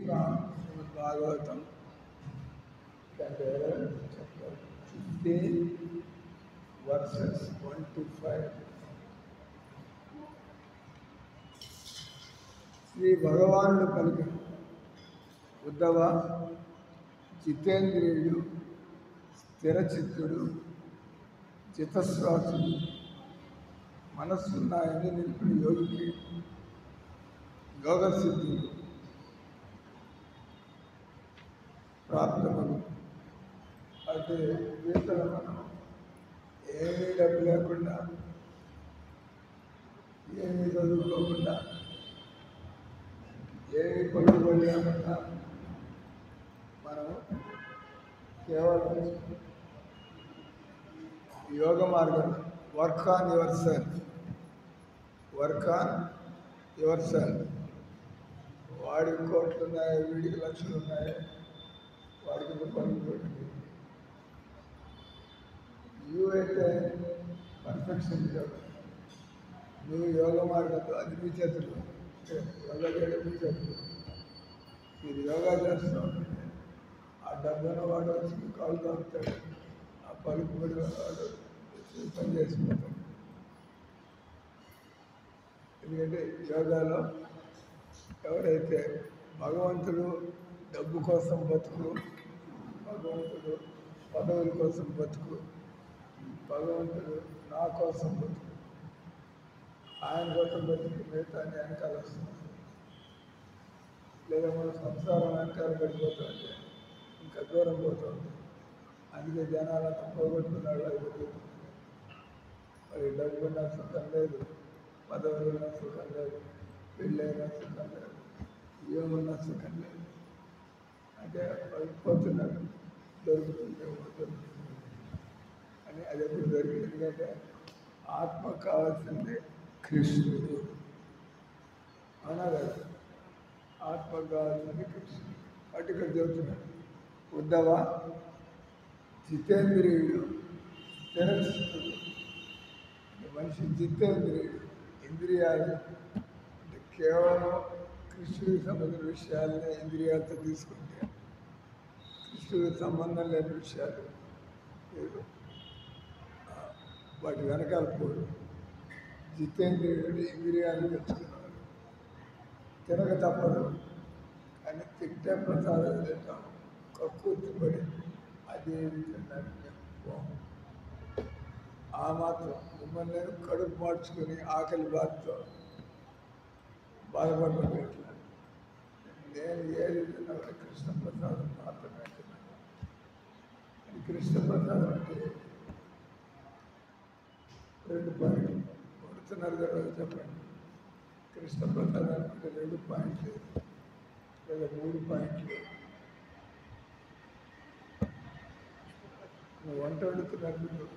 Srimad Bhagavatam chapter 15 verses 1 to 5. Shri భగవానుడు పలికి ఉద్ధవ, జితేంద్రియుడు, స్థిరచిత్తుడు, చితశ్వాసుడు, మనస్సున్నాయని నిలిపిన యోగికి యోగసిద్ధులు ప్రాప్తమను. అయితే వీటిలో మనం ఏమీ డబ్బు లేకుండా, ఏమీ చదువుకోకుండా, ఏమీ పలుకుబడి లేకుండా మనం కేవలం యోగ మార్గం వర్క్ ఆన్ యువర్ సెల్ఫ్, వాడికి కోట్లు ఉన్నాయి, వీడికి లక్షలు ఉన్నాయి, వాడికి పనులు పెట్టింది. యూ అయితే పర్ఫెక్షన్ నువ్వు యోగ మార్గంలో అది మీ చేతులు, యోగా చేయడం మీ చేతులు. మీరు యోగా చేస్తూ ఉంటుంది, ఆ డబ్బున వాడు వచ్చి కాలు తాగుతాడు, ఆ పలుకుబడి వాడు పని చేసుకుంటాడు. ఎందుకంటే యోగాలో ఎవరైతే భగవంతుడు డబ్బు కోసం బతుకు, భగవంతుడు పదవుల కోసం బతుకు, భగవంతుడు నా కోసం బతుకు, ఆయన కోసం బతుకు మిగతా వెనకాల వస్తుంది. లేదా మన సంసారం వెనకాల పడిపోతుంది, ఇంకా దూరం పోతుంది. అందుకే జనాలంతా పోగొట్టుకున్నాడు. అది మరి డబ్బున్న సుఖం లేదు, పదవులున్న సుఖం లేదు, పెళ్ళైన సుఖం లేదు, ఏమున్న సుఖం లేదు. అంటే పోతున్నారు, దొరుకుతుంది అని. అది ఎప్పుడు దొరికింది? ఎందుకంటే ఆత్మ కావాల్సింది కృష్ణుడు, అవునా కదా? ఆత్మ కావాల్సింది కృష్ణుడు. అటు ఇక్కడ చెబుతున్నాడు, ఉద్ధవ, జితేంద్రియుడు, స్థిరచిత్తుడు. మనిషి జితేంద్రియుడు, ఇంద్రియాలు అంటే కేవలం కృష్ణుడికి సంబంధించిన విషయాలనే ఇంద్రియాలతో తీసుకుంటే, కృష్ణుడికి సంబంధం లేని విషయాలు వాటి వెనకాల పోడు. జితేంద్రియుడు ఇంద్రియాలు తెచ్చుకున్నాడు, తినక తప్పదు. కానీ తిట్టే ప్రసాదం తింటాం, కక్కుర్తిపడి అదేమి తిన్నాడు ఆ మాత్రం మిమ్మల్ని కడుపు మార్చుకొని ఆకలి బాధతో బాధపడలేదు. నేను ఏది తిన్నా కృష్ణ ప్రసాదం మాత్రమే తిన్నాను. అది కృష్ణ ప్రసాదం అంటే 2 పాయింట్లు కొడుతున్నారు కదా, చెప్పండి. కృష్ణ ప్రసాదం అంటే 2 పాయింట్లు లేదా 3 పాయింట్లు. నువ్వు వంట వండుతున్నప్పుడు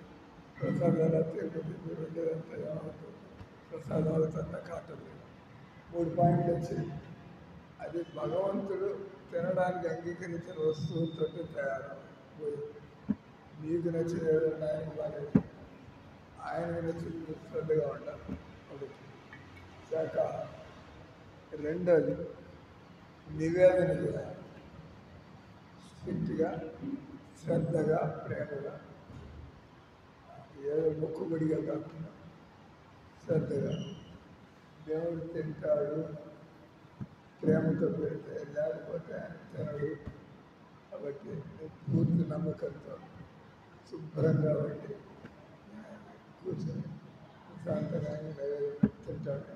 ప్రసాదాలు తిరుగుతుంది, మీరు ఉండేదంతా ఏమవుతుంది? ప్రసాదం అవుతుందా కాటలేదు. 3 పాయింట్లు వచ్చాయి. అది భగవంతుడు తినడానికి అంగీకరించిన వస్తువులతో తయారు. నీకు నచ్చిన ఆయనకు బాగాలేదు, ఆయనకు నచ్చిన శ్రద్ధగా ఉండాలి. ఒకటి శాఖ. రెండోది నివేదన చేయాలి. స్ట్రిక్ట్గా, శ్రద్ధగా, ప్రేమగా, ఏదో మొక్కుబడిగా కాకుండా శ్రద్ధగా. దేవుడు తింటాడు ప్రేమతో పెడితే, లేకపోతే ఆయన తినడు. కాబట్టి పూర్తి నమ్మకంతో శుభ్రంగా ఉండి కూర్చొని ప్రశాంతంగా తింటాడు.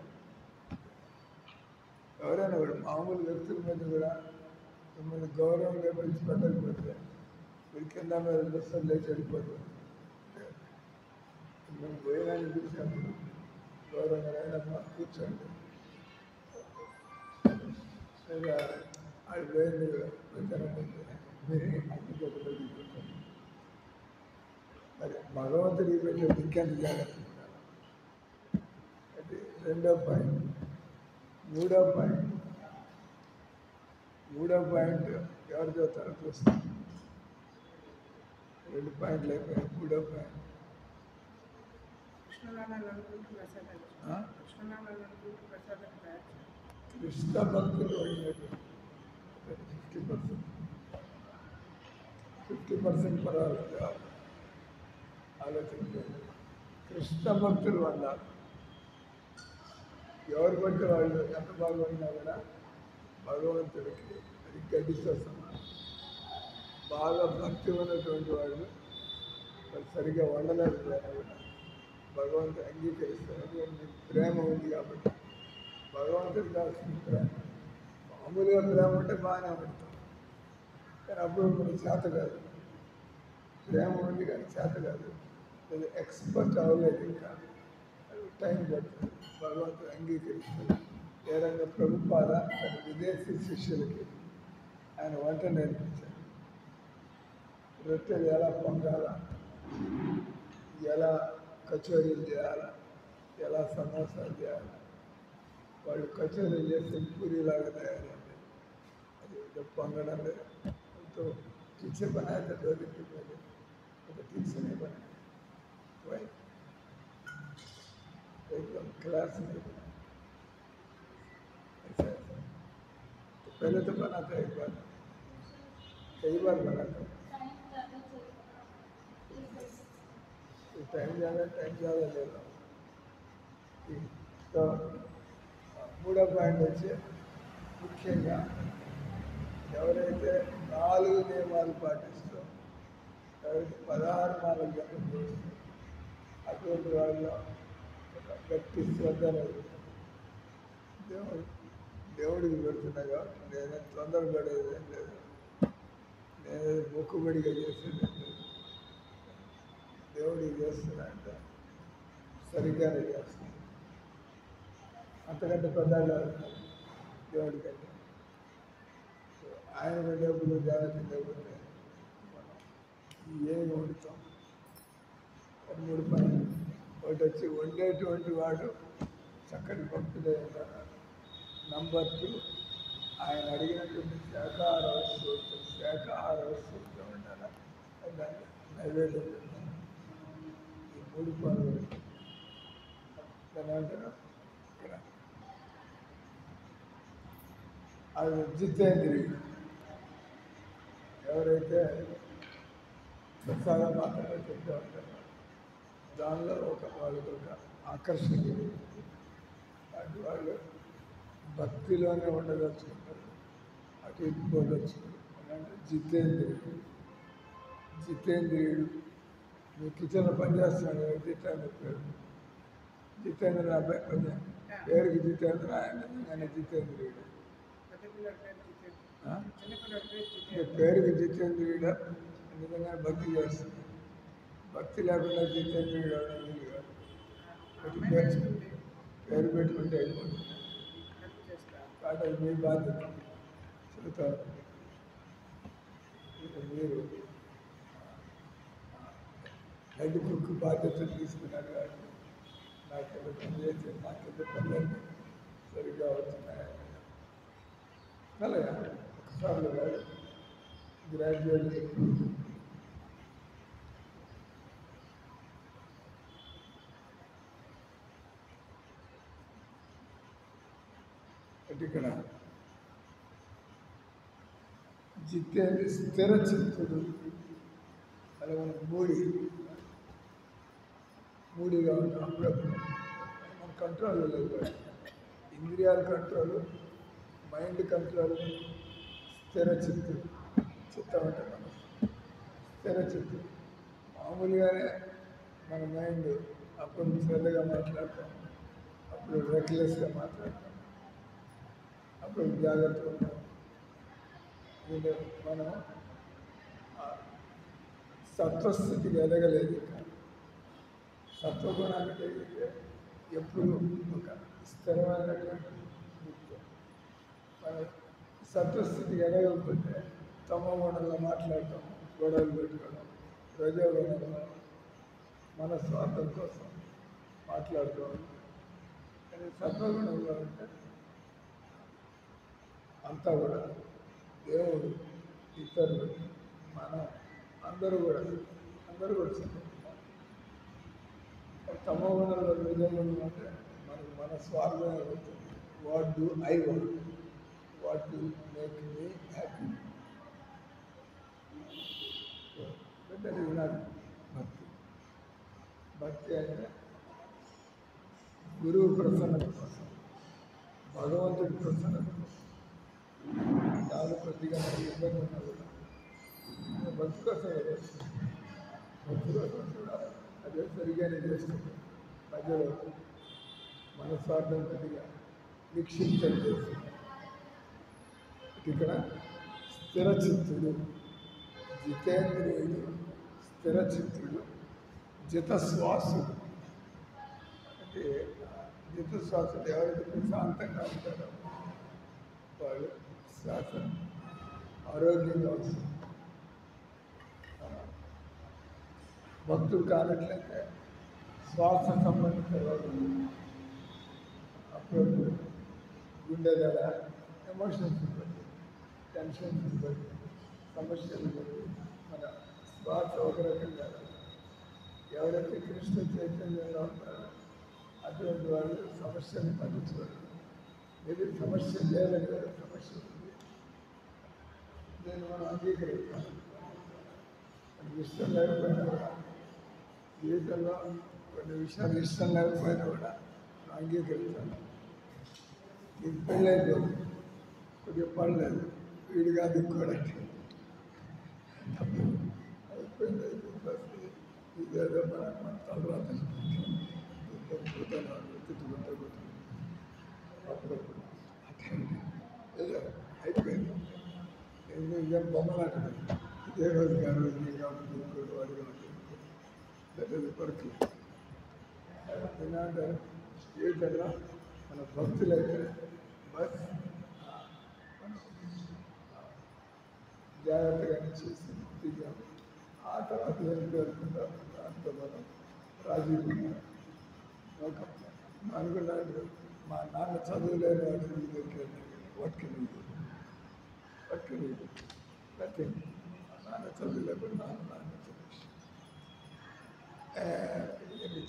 ఎవరైనా కూడా మామూలు వ్యక్తుల మీద కూడా మిమ్మల్ని గౌరవంగా విడిచిపెట్టకపోతే మీరు కింద మీద దుస్తులు లేచి వెళ్ళిపోతుంది. మేము భోజనాన్ని పిలిచినప్పుడు గౌరవంగా అయినా కూర్చోండి, లేదా అది పోయింది మీరు అందుకోకుండా కూర్చోండి. మరి భగవంతుడికి పెట్టే ఇంకెంత జాగ్రత్త ఉండాలి. అది 2వ పాయింట్. 3వ పాయింట్ ఎవరు చదువుతారో చూస్తాం. 2 పాయింట్లు అయిపోయాయి. 3వ పాయింట్ కృష్ణ భక్తులు 50% పర్వాలేదు ఆలోచించండి. కృష్ణ భక్తులు అన్నారు. ఎవరు పడితే వాళ్ళు ఎంత బాగున్నా కూడా భగవంతుడికి అది గడ్డితో సమానం. బాగా భక్తి ఉన్నటువంటి వాళ్ళు సరిగ్గా వండలేకపోయినా కూడా భగవంతుడు అంగీకరిస్తారు. ఎందుకంటే ప్రేమ ఉంది కాబట్టి. భగవంతుడికి కావాల్సిన ప్రేమ. మామూలుగా ప్రేమ ఉంటే బాగానే ఉంటాం, కానీ అప్పుడు మనకి చేత కాదు. ప్రేమ ఉంది కానీ చేత కాదు. అది ఎక్స్పర్ట్ అవ్వలేదు, ఇంకా టైం పడుతుంది. భగవంతుడు అంగీకరిస్తుంది. ఏ రంగా ప్రభుపాద తన విదేశీ శిష్యులకి ఆయన వంట నేర్పించారు. రొట్టెలు ఎలా పొంగాలా, ఎలా కచోరీలు చేయాలా, ఎలా సమోసాలు చేయాలా. వాళ్ళు కచోరీలు చేస్తే పూరిలాగా తయారైంది. అది పొంగడం तो ठीक से बनाया था 2 दिन पहले, तो ठीक से नहीं बना, वही एकदम क्लास नहीं बना ऐसा। तो पहले तो बना था एक बार, कई बार बना था। टाइम ज़्यादा ले रहा हूँ। तो 3వ పాయింట్ వచ్చి ముఖ్యంగా ఎవరైతే 4 నియమాలు పాటిస్తూ ఎవరైతే 16 మాలలు జపం చేస్తూ అటువంటి వాళ్ళు గట్టి శ్రద్ధ లేదు. దేవుడికి పెడుతున్నా కాబట్టి నేనే తొందరపడేది ఏం లేదు, నేను మొక్కుబడిగా చేసేది ఏం లేదు. దేవుడికి చేస్తున్నా అంటే సరిగ్గానే చేస్తున్నా. అంతకంటే పెద్దగా దేవుడి కంటే ఆయన డబ్బులు జాగ్రత్త లేకపోతే మనం ఏమి వండుతాం. 3 పనులు. ఒకటి వచ్చి వండేటువంటి వాడు చక్కటి భక్తుడే ఉండాలి. నంబర్ 2, ఆయన అడిగినటువంటి శాకాహార వస్తువులతో ఉండాలి. దాన్ని నైవేద్యం చేస్తాను. ఈ 3 పనులు దాని అంటారు ఇక్కడ అది జితేంద్రియుడు. ఎవరైతే ప్రసాదం మాత్రమే చెప్తూ ఉంటారో దానిలో వాళ్ళకి ఒక ఆకర్షణ అటు వాళ్ళు భక్తిలోనే ఉండదలుచుకుంటారు, అటు ఇటు పోదలుచుకుంటారు. అంటే జితేంద్రియుడు మీ కిచెన్లో పనిచేస్తున్నాడు, జితేంద్ర పేరు. జితేంద్ర అబ్బాయి పని పేరుకి జితేంద్ర, ఆయన జితేంద్రియుడు. పేరుకి జితేంద్రియుడు నిజంగా భక్తి చేస్తుంది. భక్తి లేకుండా జితేంద్రియుడు వీలు కాదు. పేరు పెట్టుకుంటే అయిపోతుంది. కాబట్టి అది మీ బాధ్యత. చెబుతారు మీరు హెడ్ కుక్ బాధ్యతలు తీసుకున్నారు కాబట్టి నాకెంత పని చేసి నాకెంత పనులన్నీ సరిగ్గా అవుతున్నాయి. అలాగే ఒకసారి కాదు, గ్రాడ్యుయేట్ ఇక్కడ జితేంద్ర స్థిర చిత్తుడు. అలాగే మనకు మూడిగా ఉంటాం. అప్పుడప్పుడు మన కంట్రోల్ లేదు. ఇంద్రియాల కంట్రోల్, మైండ్ కంట్రోల్, స్థిర చిత్తుడు. చిత్తం అంటే మనసు, స్థిర చిత్తుడు. మామూలుగానే మన మైండ్ అప్పుడు శ్రద్ధగా మాట్లాడతాం, అప్పుడు రెక్లెస్గా మాట్లాడతాం, అప్పుడు జాగ్రత్తగా ఉంటాం. ఇది మనం సత్వస్థితికి ఎదగలేదు. ఇంకా సత్వగుణానికి ఎదిగితే ఎప్పుడు ఒక స్థిరమైనటువంటి ముఖ్యం. మన సత్వస్థితికి ఎదగకపోతే తమో గుణంలో మాట్లాడటం, గొడవలు పెట్టుకోవడం, రజోగుణంలో మన స్వార్థం కోసం మాట్లాడుకోవడం. కానీ సత్వగుణంలో ఉంటే అంతా కూడా దేవుడు, ఇతరులు, మనం అందరూ కూడా సంతోషిస్తారు. తమో గుణంలో రజోగుణం అంటే మనకు మన స్వార్థమే అవుతుంది. What do I want, what do make me happy. భక్తి అంటే గురువు ప్రసన్నత కోసం, భగవంతుడి ప్రసన్నత కోసం. చాలా కొద్దిగా నాకు ఇబ్బంది ఉన్నా కూడా భక్తి కోసం చేస్తుంది. భక్తి కోసం కూడా అదే సరిగానే చేస్తుంది. మధ్యలో మనస్వార్థం కొద్దిగా నిక్షిప్తం చేస్తుంది. ఇక్కడ స్థిరచిత్తుడు, జితేంద్రియుడు, స్థిరచిత్తుడు, జితశ్వాసుడు. అంటే జితశ్వాసుడు ఎవరైతే ప్రశాంతంగా ఉంటారో వాళ్ళు శ్వాస ఆరోగ్యంగా వస్తుంది. భక్తులు కానట్లయితే శ్వాస సంబంధిత రోగాలు, అప్పుడు గుండె దడ, ఎమోషన్స్ బట్టి, టెన్షన్స్ బట్టి, సమస్యలు బట్టి మన శ్వాస ఒక రకంగా. ఎవరైతే కృష్ణ చైతన్యంలో ఉంటారో అటువంటి వాళ్ళు సమస్యను పండించబడరు. ఏది సమస్య లేదని కదా సమస్య ఉంది. దీన్ని మనం అంగీకరిస్తాం. మనకి ఇష్టం లేకపోయినా కూడా, జీవితంలో కొన్ని విషయాలు ఇష్టం లేకపోయినా కూడా మనం అంగీకరిస్తాం. నీకు పెళ్ళైపోయింది, కొద్దిగా పడలేదు, వీడు కాదు ఇంకోటి అయిపోయింది. ఇదేదో మన తలరాత తిట్టుకుంటూ అప్పుడప్పుడు ఏదో అయిపోయింది. ఇదే బొమ్మలాట. ఇదే రోజు కానీ రోజు నేను కాబట్టి ఇంకోటి వాడు కాబట్టి లేదా కొరకు ఏమంటారు ఏంటన్నా మన భక్తులైతే బస్ జాగ్రత్తగా చేసి దిగాము. ఆ తర్వాత ఏం జరుగుతుందో దాంతో మనం రాజీ అనుకున్నాడు. మా నాన్న చదువులేని వాడు మీ దగ్గర పట్టుకునేది నథింగ్. నాన్న చదువు లేకపోతే నాన్న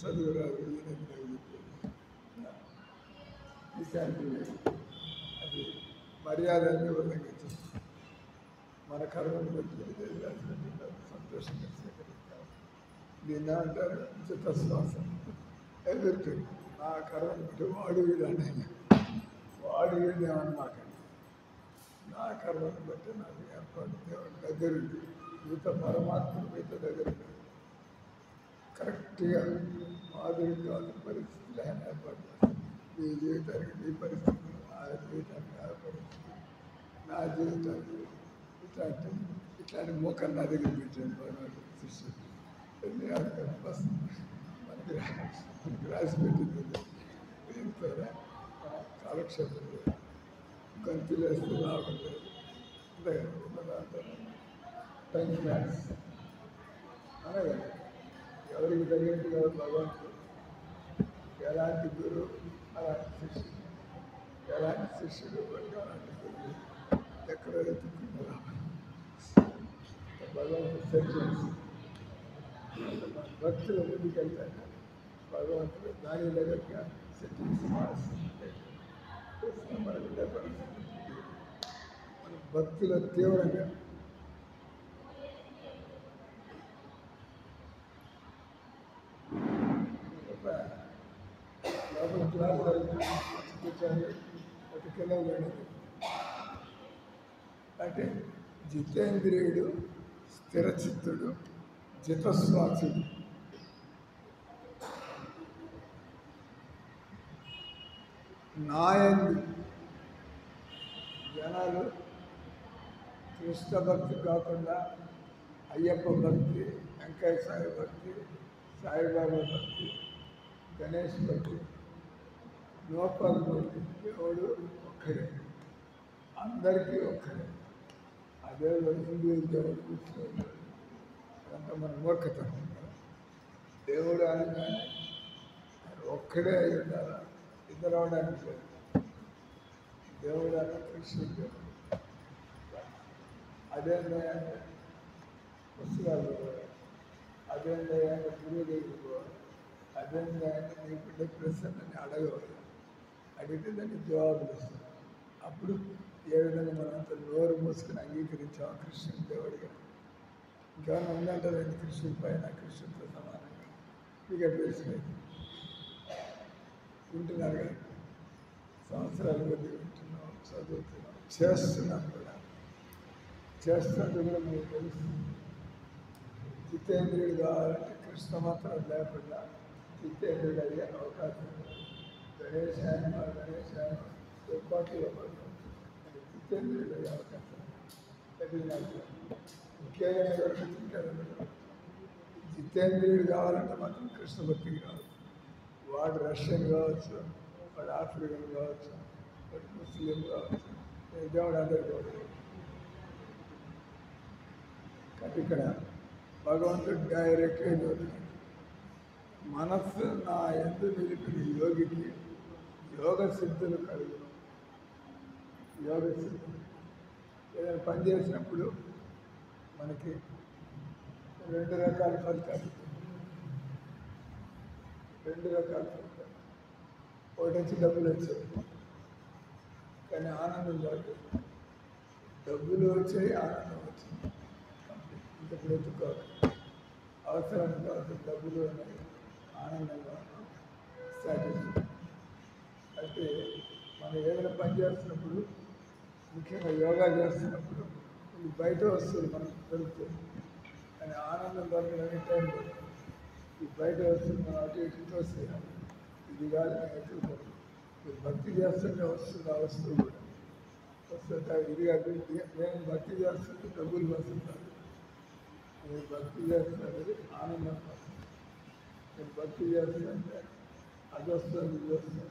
చదువు రాదు. అది మర్యాద అనే ఉల్లంఘించదు. మన కర్మను బట్టి సంతోషంగా స్వీకరిస్తాం. దీన్ని అంటారు చిత్తశ్వాసం. ఎదుర్కొంది నా కర్మను బట్టి వాడు వీడాన్ని వాడు వీడేమన్నమాట. నా కర్మను బట్టి నాకు ఏర్పాటు దేవుడు దగ్గరుంది. మిగతా పరమాత్మ మిగతా దగ్గర కరెక్ట్గా మాదిరి కాదు పరిస్థితులు ఆయన ఏర్పాటు చేస్తాను. మీ జీవితానికి మీ పరిస్థితులు, నా జీవితానికి ఆ పరిస్థితులు, నా జీవితానికి ఇట్లాంటి మోకలు నా దగ్గర పెట్టాను. శిష్యుడు మనకి రాసి పెట్టింది ఎంతో కాలక్షేపం లేదు, గంతులు వేస్తే లాభం లేదు. దాంతో టైం మ్యాథ్స్ అనగా ఎవరికి తగినట్టుగా భగవంతుడు ఎలాంటి గురువు అలాంటి శిష్యుడు, ఎలాంటి శిష్యుడు అలాంటి గురువు ఎక్కడో ఎత్తుకున్నారు. భగవంతుడు సెట్ భక్తులు ముందుకెళ్తారు. భగవంతుడు దాని దగ్గరగా సెట్టింగ్స్ మనకు మన భక్తుల తీవ్రంగా లోపల క్లాస్ కూర్చొని ఒక కిలో వెళ్ళింది. అంటే జితేంద్రియుడు, స్థిరచిత్తుడు, జితశ్వాసుడు. నాయందు జనాలు కృష్ణ భక్తి కాకుండా అయ్యప్ప భక్తి, వెంకయ్య సాయి భక్తి, సాయిబాబా భక్తి, గణేష్ భక్తి, నోపాల్ భక్తి. దేవుడు ఒక్కడే, అందరికీ ఒక్కడే. అదే హిందూ దేవుడు కూర్చోడు. అదంతా మన మూర్ఖత. దేవుడు అనగానే ఒక్కడే అయి ఉండాలా, ఇద్దరు అవడానికి లేదు. దేవుడు అన్న కృష్ణుడు దేవుడు. అదేంటే పుస్తకాలు పోవాలి, అదేంటే గురువు దగ్గరికి పోవాలి, అదేంటే నీకుండే ప్రశ్నని అడగవాలి. అడిగితే దానికి జవాబులు ఇస్తాం. అప్పుడు ఏ విధంగా మనంతా నోరు మూసుకుని అంగీకరించాం కృష్ణుని దేవుడిగా. ఇంకేమైనా ఉందంటారు కృష్ణుడి పైన, కృష్ణుడితో సమానంగా టికెట్ వేసినది వింటున్నారు కదా, సంవత్సరాల కొద్ది వింటున్నాం, చదువుతున్నాం, చేస్తున్నాం కూడా. చేస్తున్నట్టు కూడా మీకు తెలుస్తుంది. జితేంద్రుడు కావాలంటే కృష్ణ మాత్రం లేకుండా జితేంద్రుడు అయ్యే అవకాశం ఉంది. గణేశాయ కోట్లలో పడుతుంది. జితేంద్రుడు అయ్యే అవకాశం అది నాకు ఇంకేదైనా కూడా జితేంద్రుడు కావాలంటే మాత్రం కృష్ణ భక్తికి కావాలి. వాడు రష్యన్ కావచ్చు, వాడు ఆఫ్రికన్ కావచ్చు, వాడు ముస్లిం కావచ్చు, దేవుడు అందరు కావచ్చు. కానీ ఇక్కడ భగవంతుడు డైరెక్ట్గా చదువుతున్నాడు. మనస్సు నా యందు నిలిపిన యోగికి యోగ సిద్ధులు కలుగును. యోగ సిద్ధులు ఏదైనా పని చేసినప్పుడు మనకి 2 రకాల ఫలితాలు. 2 రకాల ఫలితాలు. ఒకటి వచ్చి డబ్బులు వచ్చాయి, కానీ ఆనందం కాదు. డబ్బులు వచ్చాయి, ఆనందం వచ్చింది. ఇంకా బ్రతుకోవాలి. అవసరం కాదు, డబ్బులు ఉన్నాయి, ఆనందంగా సాటిస్ఫై. అయితే మనం ఏదైనా పని చేస్తున్నప్పుడు, ముఖ్యంగా యోగా చేస్తున్నప్పుడు ఇది బయట వస్తువులు మనకు దొరుకుతుంది, కానీ ఆనందం దొరకడానికి టైం పడుతుంది. ఈ బయట వస్తువులు మనం అటు ఇటు తోసేయాలి. ఇది కాదు నేను ఎదుగుతాను. మీరు భక్తి చేస్తుంటే వస్తుంది ఆ వస్తువు కూడా వస్తుంటా. ఇది కాదు, నేను భక్తి చేస్తుంటే డబ్బులు వస్తుంటాను. నేను భక్తి చేస్తున్నది ఆనందం కోసం. నేను భక్తి చేస్తుంటే అది వస్తుంది, ఇది వస్తుంది,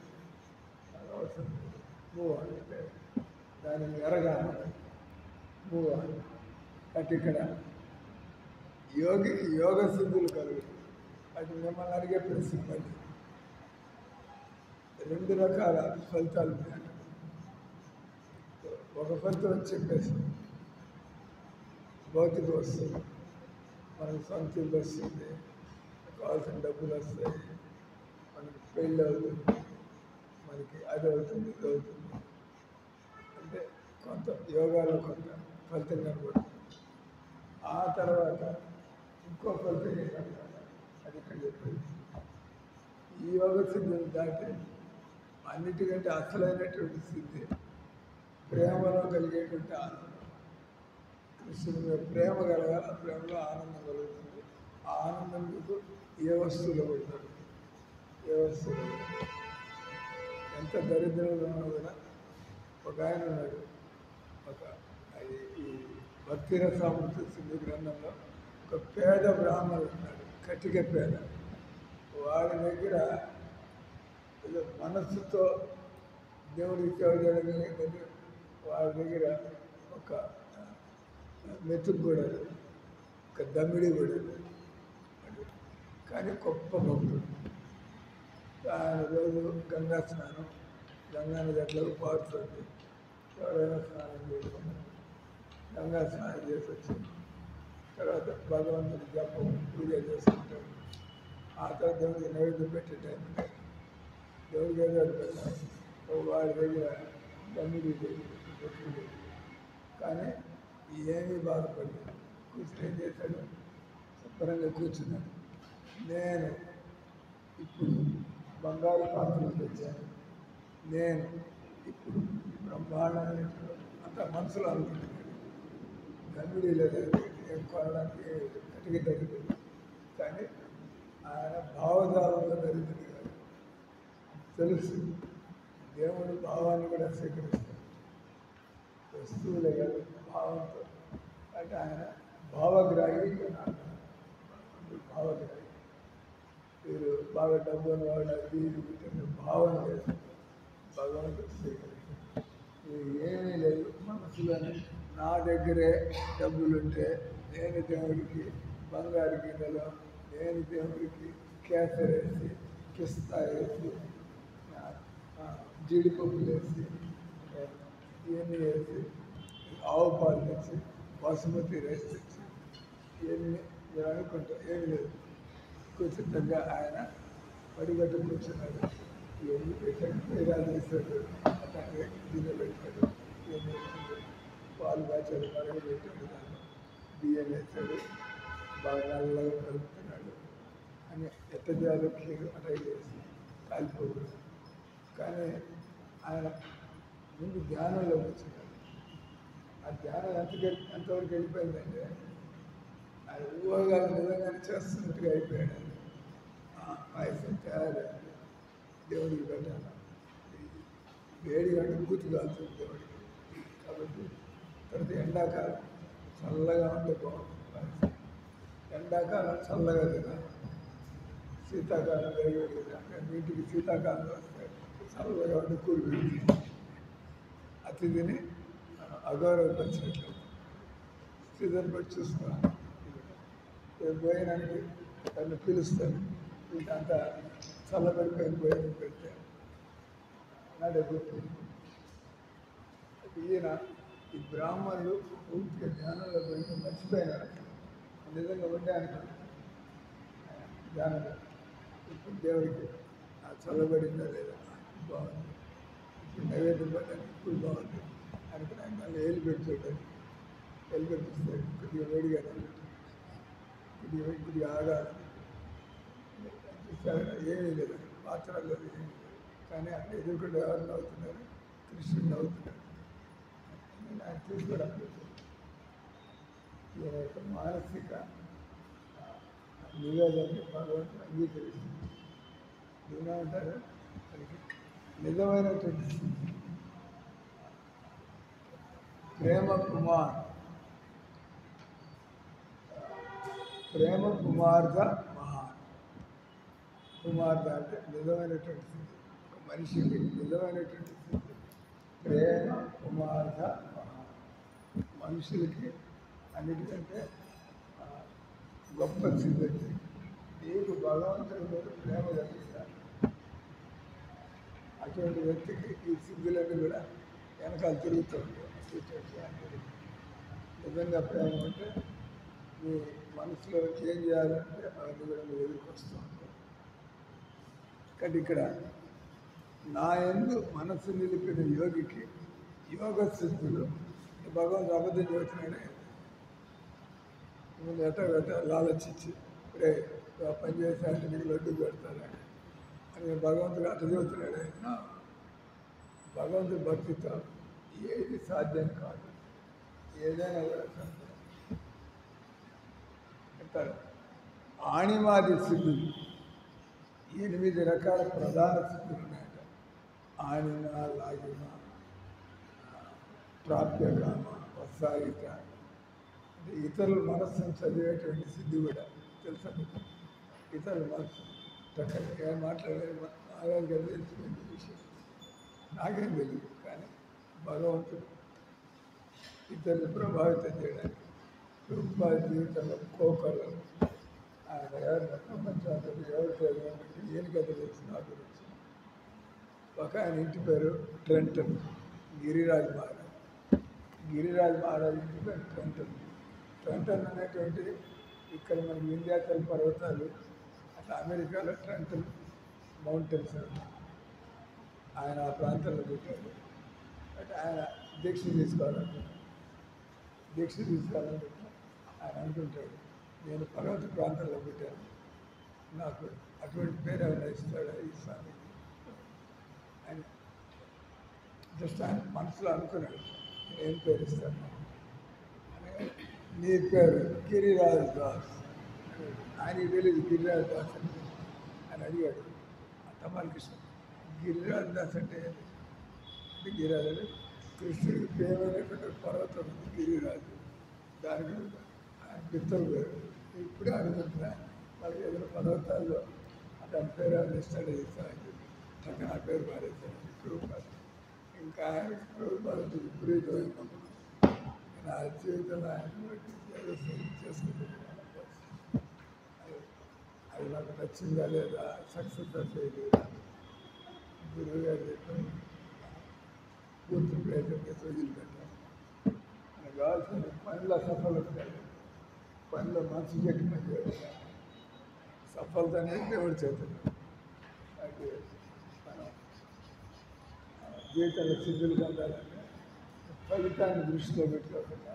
అది అవసరం. మూవ్ అంటే దానిని ఎరగాలి, మూవ్ అని. అటు ఇక్కడ యోగ సిద్ధులు కలుగు. అటు మిమ్మల్ని అడిగే ప్రశ్న మళ్ళీ 2 రకాల ఫలితాలు ఉన్నాయి. ఒక ఫలితం వచ్చి చెప్పేసి భౌతిక వస్తుంది, మనకు సొంత ఇల్లు వస్తుంది, కావాల్సిన డబ్బులు వస్తాయి, మనకి పెళ్ళి అవుతుంది, మనకి అది అవుతుంది, ఇది అవుతుంది. అంటే కొంత యోగాలో కొంత ఫలితం కనబడుతుంది. ఆ తర్వాత ఇంకో ఫలితం ఏంటంటే అది ఇక్కడ చెప్పేది. ఈ యోగ సిద్ధిని దాటి అన్నిటికంటే అసలైనటువంటి సిద్ధి ప్రేమలో కలిగేటువంటి ఆనందం. కృష్ణుడి మీద ప్రేమ కలగాలి, ఆ ప్రేమలో ఆనందం కలుగుతుంది. ఆ ఆనందం మీకు ఏ వస్తువులో పడతాడు, ఏ వస్తువులో. ఎంత దరిద్రంలో ఉన్నా కూడా ఒక ఆయన ఉన్నాడు, అది ఈ భక్తి రసామృత సింధు గ్రంథంలో ఒక పేద బ్రాహ్మణుడు ఉన్నాడు, కటిక పేద. వాడి దగ్గర ఏదో మనస్సుతో దేవుడికి సేవ చేయడం ఏంటంటే వాడి దగ్గర ఒక మెతుకు కూడా లేదు, ఒక దమ్మిడి కూడా లేదు. కానీ గొప్ప భక్తుడు. ఆయన రోజు గంగా స్నానం, గంగా నది అట్లా పారుతుంది. ఎవరైనా స్నానం చేసుకున్నారు, గంగా స్నానం చేసి వచ్చి తర్వాత భగవంతుడి జపం పూజ చేసుకుంటాడు. ఆ తర్వాత దేవుడికి నైవేద్యం పెట్టే టైం దేవుడికి ఏదో పెట్టాలి. వాడి దగ్గర దమ్మిడి పెట్టుకుంది. కానీ ఏమీ బాధపడలేదు. కూర్చుని ఏం చేశాడు, శుభ్రంగా కూర్చున్నాడు. నేను ఇప్పుడు బంగారు పాత్రలు తెచ్చాను, నేను ఇప్పుడు బ్రహ్మాండమైన అంత మనసులో అనుకుంటున్నాడు. గమ్మిడి లేదు, ఏం కొనడానికి కటికి తగ్గుతుంది. కానీ ఆయన భావజాలంలో దరిద్రుడు కాదు. తెలుసు దేవుడు భావాన్ని కూడా స్వీకరిస్తాడు, వస్తువులే కాదు భావంతో. అంటే ఆయన భావగ్రాహి, భావగ్రాహి. మీరు బాగా డబ్బులు వాడు అది భావం లేదు, భగవంతుడు స్వీకరిస్తాడు. మీరు ఏమీ లేదు, మనసులోనే నా దగ్గరే డబ్బులుంటే నేను దేవుడికి బంగారు గిన్నెలో, నేను దేవుడికి కేసరి వేసి, పిస్తా వేసి, జీడిపప్పు వేసి, ఇవన్నీ వేసి, ఆవు పాలు తెచ్చి, బాసుమతి రైస్ తెచ్చి, ఇవన్నీ మీరు అనుకుంటా ఏమి లేదు. కూర్చుంటగా ఆయన పడిగట్టు కూర్చున్నాడు. ఇవన్నీ పెట్టాడు, పేరాలు వేసాడు, అట్లాగే గిన్నె పెట్టాడు, ఇవన్నీ పాలు కాచాడు, మరగ పెట్టాడు, దాన్ని బియ్యం వేసాడు, బాగా నల్లగా కలుపుతున్నాడు. అని ఎట్ట చేయాలో క్లియర్ ట్రై చేసి కాలిపోకూడదు. కానీ ఆయన ముందు ధ్యానంలోకి వచ్చినాడు. ఆ ధ్యానం ఎంతవరకు వెళ్ళిపోయిందంటే ఆయన ఊహగాలు నిజంగానే చేస్తున్నట్టుగా అయిపోయాడు. పాయసం తయారైంది, దేవుడికి పెట్టాలి. వేడి అంటే బూతి కాలుతుంది దేవుడికి. కాబట్టి తర్వాత ఎండాకాలం చల్లగా ఉంటే బాగుంటుంది పాయసం. ఎండాకాలం చల్లగా తినాలి, శీతాకాలం వేడి తినాలి. ఇంటికి శీతాకాలంలో వస్తే చల్లగా ఉంటే కూలి అతిథిని అగౌరవపరిచినట్లు స్థితిని బట్టి చూసుకోవాలి. భోజనానికి తను పిలుస్తాను, వీళ్ళంతా చల్లబడిపోయిన భోజనం పెడితే నాడే గుర్తు. ఈయన ఈ బ్రాహ్మణులు పూర్తిగా ధ్యానంలో పోయి మర్చిపోయినారు. నిజంగా ఉండే అనుకున్నాను ధ్యానంలో. ఇప్పుడు దేవుడికి ఆ చల్లబడిందా లేదా బాగుంది, ఇప్పుడు నైవేద్యం పడ్డానికి ఇప్పుడు బాగుంది అనుకున్నాను. మళ్ళీ ఏలు పెట్టుకోవడానికి ఏలు పెట్టిస్తాడు. కొద్దిగా వేడిగా కొద్దిగా ఆగాలి. ఏమీ లేదు, పాత్రలు లేదు, ఏమీ లేదు. కానీ అక్కడ ఎదుర్కొంటే ఎవరు నవ్వుతున్నారు? కృష్ణుడు నవ్వుతున్నారు. ఆయన తీసుకోవడానికి ఈయన యొక్క మానసిక నివేదనని భగవంతుడు అంగీకరిస్తుంది. ఏమంటారు? నిజమైనటువంటి ప్రేమ కుమార్ద మహాన్. కుమార్ద అంటే నిజమైనటువంటి స్థితి, ఒక మనిషికి నిజమైనటువంటి స్థితి. ప్రేమ కుమార్ద మహాన్. మనుషులకి అన్నిటికంటే గొప్ప స్థితి. నీకు భగవంతుడి మీద ప్రేమ కలిగిస్తారు. అటువంటి వ్యక్తికి ఈ సిద్ధులన్నీ కూడా వెనకాల తిరుగుతూ ఉంటాయి. నిజంగా ప్రేమ అంటే నీ మనసులో ఏం చేయాలంటే అవన్నీ కూడా నువ్వు ఎదుర్కొస్తూ ఉంటావు. కానీ ఇక్కడ నా యందు మనసు నిలిపిన యోగికి యోగ సిద్ధులు భగవంతుడు అబద్ధం చెబుతున్నాడే. ముందు ఎట్ట లాలచిచ్చి రే పని చేశారంటే నీకు లడ్డు పెడతారని అని భగవంతుడు అట్ట చెబుతున్నాడే. భగవంతుడు భక్తితో ఏది సాధ్యం కాదు, ఏదైనా కూడా సాధ్యం. అంటారు ఆణిమాది సిద్ధులు 8 రకాల ప్రధాన సిద్ధులు ఉన్నాయట. ఆణిమ, లాగిమ, ప్రాప్యకామ, వత్సాయిత. అంటే ఇతరుల మనస్సును చదివేటువంటి సిద్ధి కూడా తెలుసా మీకు? ఇతరుల మనస్సు చక్కగా ఏం మాట్లాడేది నాగారు కదా తెలిసిపోయింది విషయం. నాకేం తెలియదు, కానీ భగవంతుడు ఇతరులు ప్రభావితం చేయడానికి రూపాయ జీవితంలో కోకలు ఆయన ఎవరిన ప్రపంచంలో ఎవరు చదివామంటే ఏం కథ తెలుసు నా గురించి. ఒక ఆయన ఇంటి పేరు ట్రెంటన్, గిరిరాజ్ మహారాజ్. గిరిరాజ్ మహారాజ్ ఇంటి పేరు ట్రెంటన్. ట్రెంటన్ అనేటువంటిది ఇక్కడ మనకి వింధ్యాచల్ పర్వతాలు, అట్లా అమెరికాలో ట్రెంటన్ మౌంటైన్స్. ఆయన ఆ ప్రాంతంలో పెట్టారు. అంటే ఆయన దీక్ష తీసుకోవాలంటున్నాడు. ఆయన అంటుంటాడు, నేను పర్వత ప్రాంతంలో పెట్టాను, నాకు అటువంటి పేరు ఏమైనా ఇస్తాడా ఈ స్వామి అని జస్ట్ ఆయన మనసులో అనుకున్నాడు. ఏం పేరు ఇస్తాను? నీ పేరు గిరిరాజ్ దాస్. ఆయనకి తెలియదు గిరిరాజ్ దాస్ అంటే. అని అడిగాడు తమాలకృష్ణ, గిరిరాజ్ దాస్ అంటే గిరిరాజు అంటే కృష్ణుడికి ప్రియమైనటువంటి పర్వతం ఉంది గిరిరాజు. దానికి ఆయన పిత్తలు పేరు. ఇప్పుడే అనుకుంటున్నా మనకి ఏదైనా పర్వతాల్లో అతని పేరు అని ఇస్తాడు చక్క నా పేరు మారేస్తాడు ప్రభుపాద. ఇంకా ఆయన ప్రభుపాద విపరీతమైన నమ్మకం. నా జీవితంలో ఆయన చేసుకుంటున్నాను. అది నాకు నచ్చిందా లేదా, సక్సెస్ చేయలేదా, గురువు గారు చెప్పాను పూర్తి ప్రయత్నం చేసి వదిలిపెట్టాను. మనకు కావాల్సిన పనిలో సఫలత, పనిలో మనసు పెట్టి పని సఫలత అనేది దేవుడి చేతులు. అయితే మనం జీవితంలో సిద్ధులు పొందాలంటే ఫలితాన్ని దృష్టిలో పెట్టుకోకుండా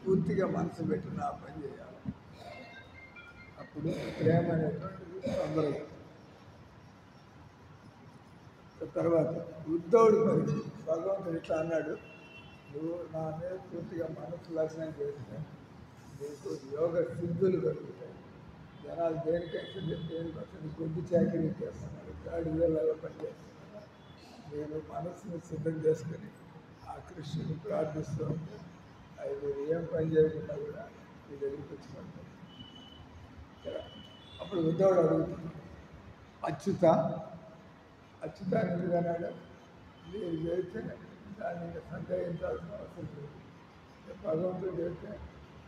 పూర్తిగా మనసు పెట్టి నా పని చేయాలి. ఆ ఇప్పుడు ప్రేమ అనేటువంటిది తొందరగా. తర్వాత ఉద్ధవుడు పరీక్ష భగవంతుడు ఇట్లా అన్నాడు, నువ్వు నా మీద పూర్తిగా మనసు లక్షణం చేస్తే నీకు యోగ సిద్ధులు కలుగుతాయి. జనాలు దేనికైతే దేనికోసం కొద్ది చాకరీ చేస్తున్నారు, గాడిదలాగా పనిచేస్తున్నారు. నేను మనసును సిద్ధం చేసుకుని ఆ కృష్ణుని ప్రార్థిస్తూ ఉంటే అది మీరు ఏం పని చేయకుండా కూడా మీ దగ్గరికి వచ్చి పడతారు. అప్పుడు ఉద్ధవుడు అడుగుతున్నాడు, అచ్యుతాన్ని ఎందుకన్నాడు? మీరు చేస్తే దాన్ని ఇంకా సందేహించాల్సిన అవసరం లేదు. భగవంతుడు చేస్తే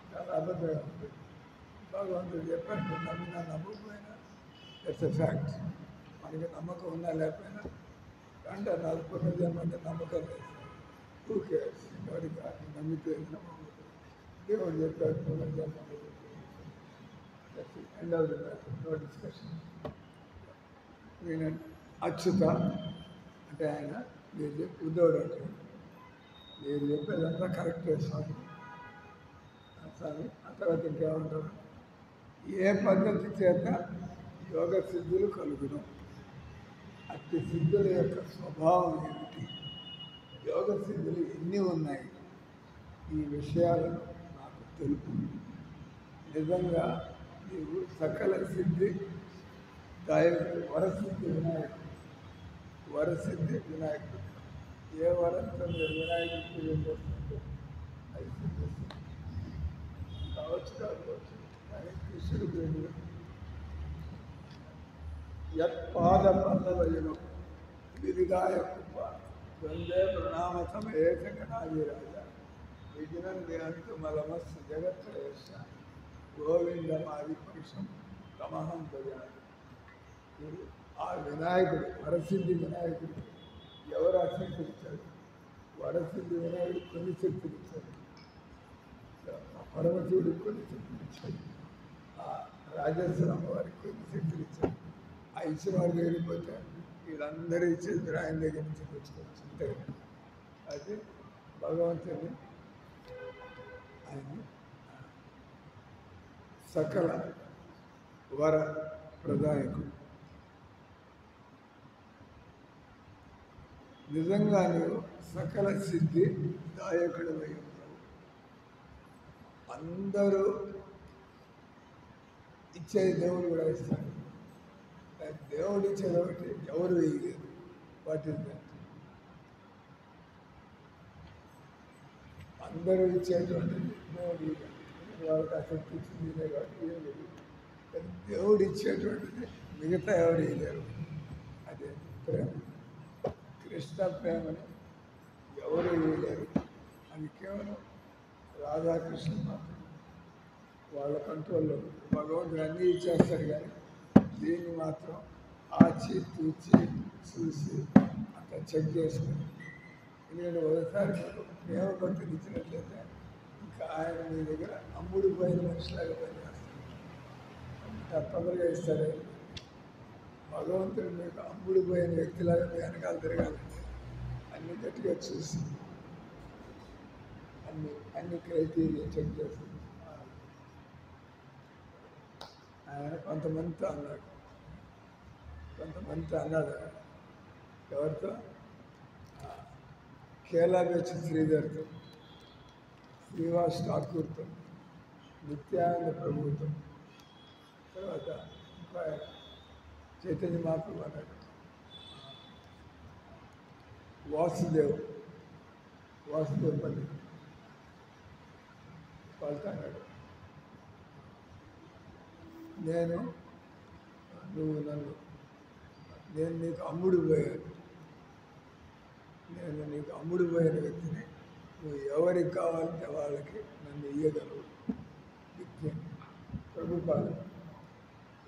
చాలా అబద్ధంగా ఉంటుంది. భగవంతుడు చెప్పాడు, నమ్మినా నమ్మకపోయినా ఇట్స్ ఎ ఫ్యాక్ట్. మనకి నమ్మకం ఉన్నా లేకపోయినా అంటే నాకు పునర్జన్మ అంటే నమ్మకం లేదు. టూ కేర్స్ ఎవరికి నమ్మితే నమ్మకం. దేవుడు చెప్పాడు పునర్జన్మ end of the matter, no discussion. Achyuta అంటే ఆయన మీరు చెప్పి ఉద్ధవుడు అంటే మీరు చెప్పేదంతా కరెక్టే స్వామి. స్వామి ఆ తర్వాత ఇంకేమంటారు? ఏ పద్ధతి చేత యోగ సిద్ధులు కలుగును, అట్టి సిద్ధుల యొక్క స్వభావం ఏమిటి, యోగ సిద్ధులు ఎన్ని ఉన్నాయి, ఈ విషయాలను నాకు తెలుపు. నిజంగా నీవు సకల సిద్ధి దాయకుడు, వరసిద్ధి వినాయకుడు. వరసిద్ధి వినాయకుడు ఏ వరంతో మీరు వినాయకుడు పూజ చేస్తుంటే అది సిద్ధిస్తుంది. కావచ్చు కానీ కృష్ణుడు పూజలు యత్పాద పల్లవయును విరిగాయ కృప వందే ప్రణామ సమయేత గణాధిరాజ విఘ్నం దేహంతు మలమస్సు జగత్రయస్య గోవిందమాది పురుషం తమహం భజామి. ఆ వినాయకుడు వరసిద్ధి వినాయకుడు ఎవరు అశక్తులు ఇచ్చాడు? వరసిద్ధి వినాయకుడు కొన్ని శక్తులు ఇచ్చాడు. పరమశివుడికి కొన్ని శక్తులు ఇచ్చాడు. ఆ రాజేశ్వరం వారికి కొన్ని శక్తులు ఇచ్చాడు. ఆ ఇచ్చిన వారికి వెళ్ళిపోతే వీళ్ళందరూ ఇచ్చేది ఆయన దగ్గర నుంచి తెచ్చుకోవచ్చు. అంతే. అది భగవంతుని ఆయన సకల వర ప్రదాయకుడు. నిజంగా నీవు సకల సిద్ధి దాయకుడు అయి ఉన్నావు. అందరూ ఇచ్చేది దేవుడు కూడా ఇస్తాడు. దేవుడు ఇచ్చేది ఒకటి ఎవరు వేయలేదు. What is that? అందరూ ఇచ్చేటువంటిది దేవుడు వాళ్ళకి ఆసక్తి ఇచ్చింది కాబట్టి ఏం లేదు. కానీ దేవుడు ఇచ్చేటువంటిది మిగతా ఎవరు వేయలేరు. అదే ప్రేమ. కృష్ణ ప్రేమని ఎవరు వేయలేరు. అది కేవలం రాధాకృష్ణ మాత్రం వాళ్ళ కంట్రోల్లో. భగవంతుడు అన్నీ ఇచ్చేస్తాడు కానీ దీన్ని మాత్రం ఆచి తూచి చూసి అట్లా చెక్ చేసుకుని, ఎందుకంటే ఒకసారి మీకు ప్రేమ భక్తిని ఇచ్చినట్లయితే ఇంకా ఆయన మీ దగ్గర అమ్ముడు పోయిన మనిషిలాగా పనిచేస్తాడు. తప్పనిగా ఇస్తాడే. భగవంతుడు మీకు అమ్ముడు పోయిన వ్యక్తిలాగా మీ వెనకాల తిరగాలంటే అన్ని గట్టిగా చూసి అన్ని క్రైటీరియా చెక్ చేస్తుంది. ఆయన కొంతమందితో అన్నాడు. ఎవరితో? కేలాబేచి శ్రీధర్తో, శ్రీవాస్ ఠాకూర్తో, నిత్యానంద ప్రభుత్వం, తర్వాత చైతన్య మహాప్రభు అన్నాడు. వాసుదేవ్ పండిత్ వాళ్ళతో అన్నాడు, నేను నీకు అమ్ముడు పోయాను. నేను నీకు అమ్ముడు పోయిన వ్యక్తిని. నువ్వు ఎవరికి కావాలంటే వాళ్ళకి నన్ను ఇయ్యగలవు. నిత్యం ప్రభుపాలన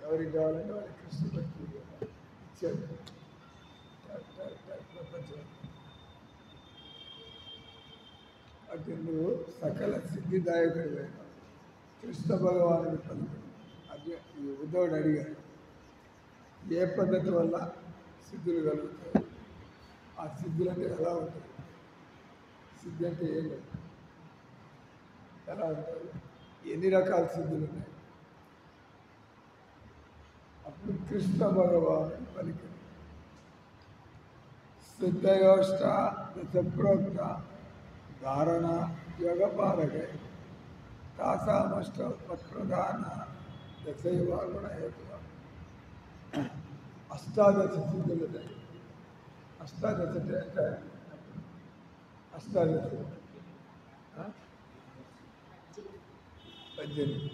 ఎవరికి కావాలంటే వాళ్ళకి కృష్ణ భక్తి ఇచ్చాడు. ప్రపంచం అటు నువ్వు సకల సిద్ధిదాయకుడు కృష్ణ భగవానుడి పలుకుడు. అదే ఈ ఉద్ధవుడు అడిగాడు, ఏ పద్ధతి వల్ల సిద్ధులు కలుగుతాయి? ఆ సిద్ధులు అంటే ఎలా ఉంటాయి? సిద్ధి అంటే ఏం లేదు, ఎలా ఉంటాయి? ఎన్ని రకాల సిద్ధులు ఉన్నాయి? కృష్ణ భగవాను పలికి సిద్ధయోష్ట దశప్రోక్త ధారణ యోగపారగై తాసామష్ట ప్రధాన దశైవ గుణహేతు అష్టాదశ సిద్ధులు అష్టాదశ అంటే అష్టాదశ 18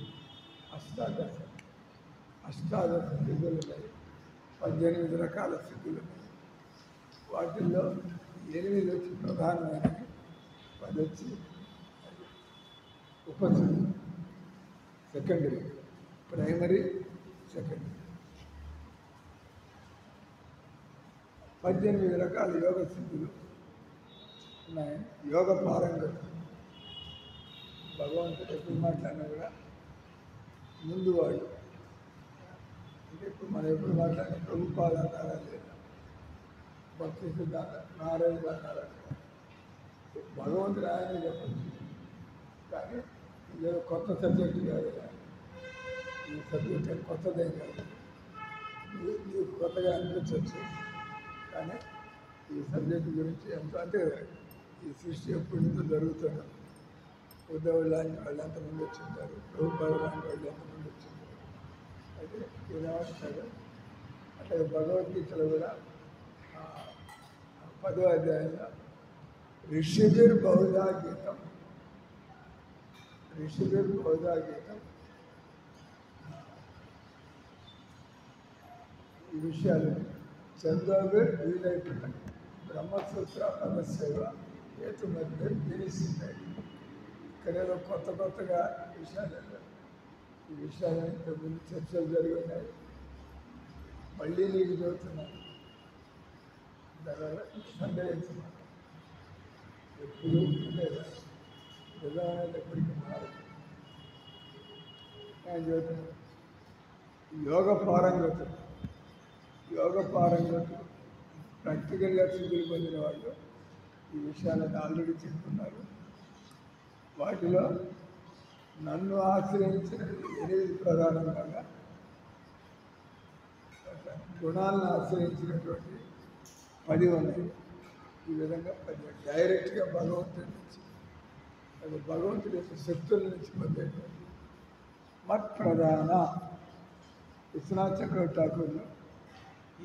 అష్టాదశ సిద్ధులు ఉన్నాయి. 18 రకాల సిద్ధులు ఉన్నాయి. వాటిల్లో 8 వచ్చి ప్రధానమైనవి, 10 వచ్చి ఉపసిద్ధి, సెకండరీ, ప్రైమరీ, సెకండరీ. 18 రకాల యోగ సిద్ధులు ఉన్నాయి. యోగ పారంగత భగవంతుడు ఎప్పుడు మాట్లాడినా కూడా ముందు వాడు అంటే ఇప్పుడు మనం ఎప్పుడు మాట్లాడిన ప్రభుపాద అన్నారా లేదా, భక్తి సిద్ధాంత నారాయణ అన్నారా, భగవంతుడు ఆయన చెప్పచ్చు. కానీ ఇదేదో కొత్త సబ్జెక్టు కాదు, ఈ సబ్జెక్ట్ అని కొత్తదేం కాదు, నీకు కొత్తగా అనిపించవచ్చు. కానీ ఈ సబ్జెక్టు గురించి ఎంత అంటే ఈ సృష్టి ఎప్పటి నుంచో జరుగుతున్నారు. ఉద్ధవుడు లాంటి వాళ్ళు ఎంతమంది వచ్చింటారు, ప్రభుపాద లాంటి వాళ్ళు ఎంతమంది వచ్చింటారు. అయితే ఏమంటారు అట్లాగే భగవద్గీతలో కూడా 10వ అధ్యాయంలో ఋషిభిర్ బహుధా గీతం ఈ విషయాలు చంద్రవీర్ వీలైపోతాయి. బ్రహ్మసూత్ర పదసేవ హేతు మధ్య వినిస్తున్నాయి. ఇక్కడేదో కొత్తగా విషయాలు, ఈ విషయాలు ఇంతకుముందు చర్చలు జరిగి ఉన్నాయి, మళ్ళీ నీకు చదువుతున్నాను. దానివల్ల సందేహించమాట ఎప్పుడు ఉండేదా నిజమైనది ఎప్పటికీ మారదు. నేను చదువుతున్నాను యోగ పారంగతులు ప్రాక్టికల్గా సిద్ధులు పొందిన వాళ్ళు ఈ విషయాలను ఆల్రెడీ చెప్తున్నారు. వాటిలో నన్ను ఆశ్రయించిన 8 ప్రధానంగా గుణాలను ఆశ్రయించినటువంటి 10 ఉన్నాయి. ఈ విధంగా 10 డైరెక్ట్గా భగవంతుడి నుంచి, అది భగవంతుడి యొక్క శక్తుల నుంచి పొందేటువంటి మత్ప్రధాన విశ్వనాథ్ చక్రవర్తి ఠాకూర్లు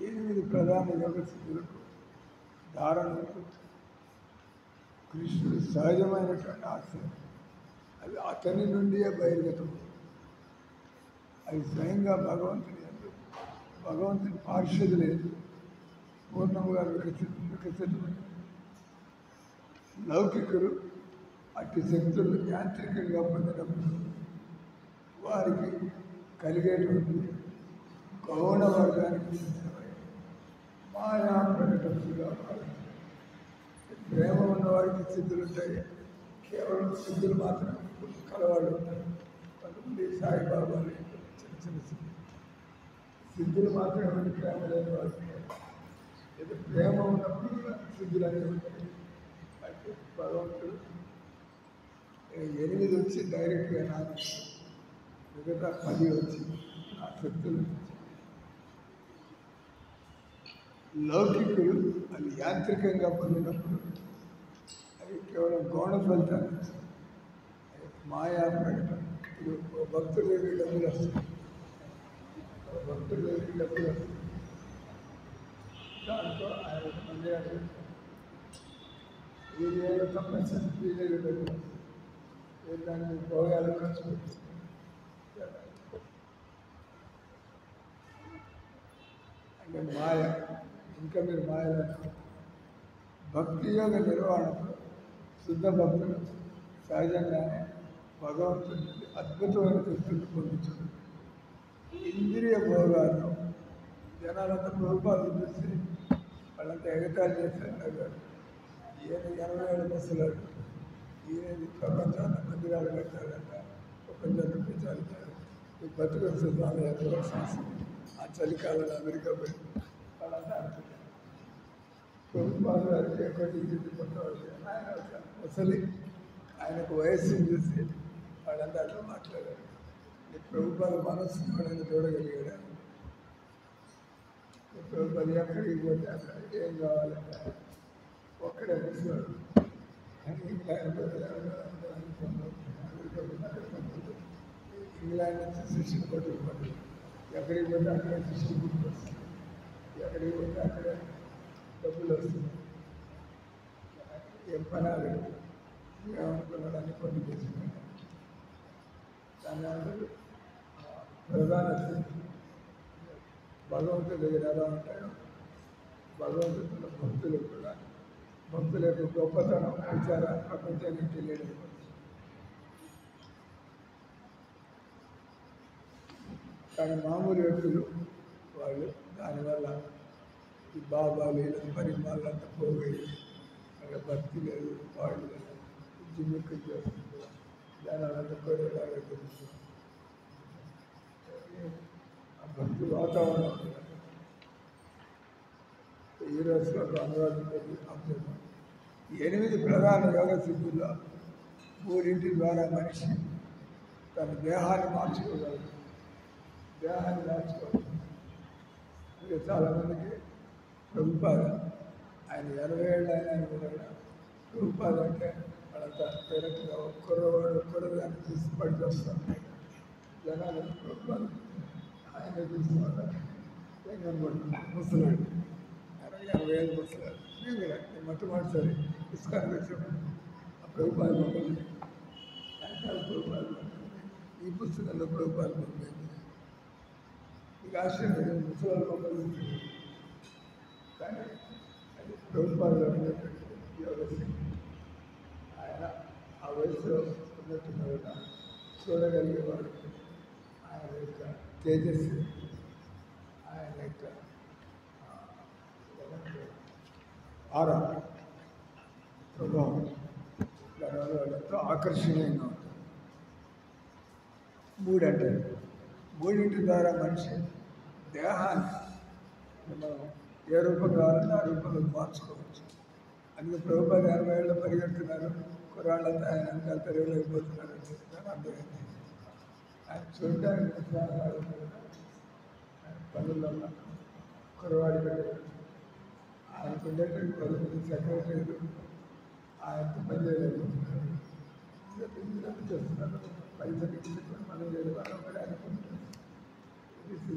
8 ప్రధాన యోగ సిద్ధులకు ధారణకు కృష్ణుడు సహజమైనటువంటి ఆశ్రయం, అది అతని నుండియే బహిర్గతం. అది స్వయంగా భగవంతుని పార్షదు లేదు, పూర్ణముగా వికసితమైన లౌకికులు అట్టి శక్తులు యాంత్రికంగా పొందినప్పుడు వారికి కలిగేటువంటి గౌణ వర్గానికి మాయా ప్రకటనలుగా ప్రేమ ఉన్నవాడికి సిద్ధులు ఉంటాయి. కేవలం సిద్ధులు మాత్రం కలవాళ్ళు ఉంటారు. కొంతమంది సాయిబాబాలు చిన్న సిద్ధులు మాత్రమే ప్రేమ లేని వాళ్ళు. ఏదో ప్రేమ ఉన్నప్పుడు సిద్ధులు అనేవి ఉంటాయి. అంటే భగవంతుడు 8 వచ్చి డైరెక్ట్గా నాకు, మిగతా 10 వచ్చి ఆ శక్తులు. లౌకికులు అది యాంత్రికంగా పొందినప్పుడు అది కేవలం గౌణ ఫలితాన్ని మాయా ప్రకటన. ఇప్పుడు భక్తులు డబ్బులు వస్తాయి, దాంట్లో ఆయన మందిరాలు వీళ్ళు తప్పనిసరి వీళ్ళు డబ్బులు దాన్ని భోగాలు ఖర్చు పెట్టి అంటే మాయ. ఇంకా మీరు మాయలు భక్తి యోగ నిర్వహణకు శుద్ధ భక్తులు సహజంగానే భగవంతుడి నుండి అద్భుతమైన శక్తులు పొందుతుంది. ఇంద్రియ భోగాలను జనాలంతా ప్రభుపాదం చూసి వాళ్ళంతా ఎగతాళి చేస్తారు. ఈయన 87 బస్సులాడు, ఈయన ప్రపంచాన్ని మందిరాలు కట్టాలంట, ప్రపంచాన్ని ప్రచారించారు. ఈ బతుకొస్తే చాలా ఎంతో ఆ చలికాలంలో అమెరికా పోయి వాళ్ళంతా అనుకుంటారు. ప్రభుపాదం గారికి ఎక్కడి కొత్తవాళ్ళు ఆయన ముసలి, ఆయనకు వయస్సును చూసి వాళ్ళంతా అట్లా మాట్లాడారు. ప్రభుపాద మనస్సుని ఎవడైనా చూడగలిగాడా? ఇప్పుడు 10 ఎక్కడికి పోతే అక్కడ ఏం కావాలంటే ఒక్కడే కూర్చోడు. ఇంగ్లాండ్ నుంచి శిష్యులు కొట్టుకుపోతుంది. ఎక్కడికి పోతే అక్కడే శిష్యులు గుర్తొస్తుంది. ఎక్కడికి పోతే అక్కడే డబ్బులు వస్తుంది. ఏం పనాలి ఏమనుకున్నాడు అని కొన్ని చేసుకున్నాడు. దాని అందరూ ప్రధాన భగవంతుడి దగ్గర ఎలా ఉంటాయో భగవంతుల భక్తులు కూడా భక్తుల యొక్క గొప్పతనం విచార ప్రపంచానికి తెలియడం. కానీ మామూలు వ్యక్తులు వాళ్ళు దానివల్ల ఈ బాబాలు ఇలా పరిమాణాలంతా పోగొయి వాళ్ళ భక్తి లేదు, వాళ్ళు జిమ్మిక్కు చేస్తుంది. దానివల్ల కోరేలాగా తెలుస్తుంది. ఆ భక్తి వాతావరణం ఈ రోజులో అనువాదం అభ్యుతం 8 ప్రధాన యోగ సిద్ధుల్లో 3 ద్వారా మనిషి తన దేహాన్ని మార్చుకోగలడు. దేహాన్ని మార్చుకోగలడు. ఇంకా చాలామందికి ప్రభుపాద ఆయన 80 ఏళ్ళు ఆయన కూడా ప్రభుపాద అంటే వాళ్ళంతా డైరెక్ట్గా ఒక్కరోదాన్ని తీసి పడి చేస్తాం. జనాలు ప్రభుపాద ఆయన తీసుకోవాలి ఏం కనబడుతుంది ముసలాడు 80 ఏళ్ళు ముసలాడు. నేను కూడా నేను మొట్టమొదటిసారి ఇస్కాన్ వచ్చాము. ఆ ప్రభుపాద మమ్మల్ని ప్రభుపాద ఈ పుస్తకంలో ప్రభుపాద మమ్మల్ని మీకు ఆశ్చర్యం ముసలాలు మమ్మల్ని కానీ అది ప్రభుపాదలో ఉండేటువంటి యోగశక్తి. ఆయన ఆ వయసులో ఉన్నట్టుగా చూడగలిగేవాడు. ఆయన యొక్క తేజస్సు, ఆయన యొక్క ఆరా ప్రభావం దానివల్ల వాళ్ళంతా ఆకర్షణీయంగా ఉంటుంది. 3 అంటే 3 ద్వారా మనిషి దేహాన్ని మనం ఏ రూపం కావాలంటే ఆ రూపంలో మార్చుకోవచ్చు. అందుకే ప్రభుపాద 80 ఏళ్ళు పరిగెడుతున్నారు. కుర్రాళ్ళంతా ఆయన వెనకాల తిరగలేకపోతున్నారు అని చెప్తాను. అర్థమైంది. ఆయన చూడడానికి పనుల్లో కుర్రవాడి పెట్టారు. ఆయనకు ఉండేటువంటి 10 మంది సెక్రటరీలు ఆయనకు పనిచేయలేకపోతున్నారు. చేస్తున్నారు. పైసలు మనం చేయడం వల్ల కూడా అనుకుంటున్నారు. ఇది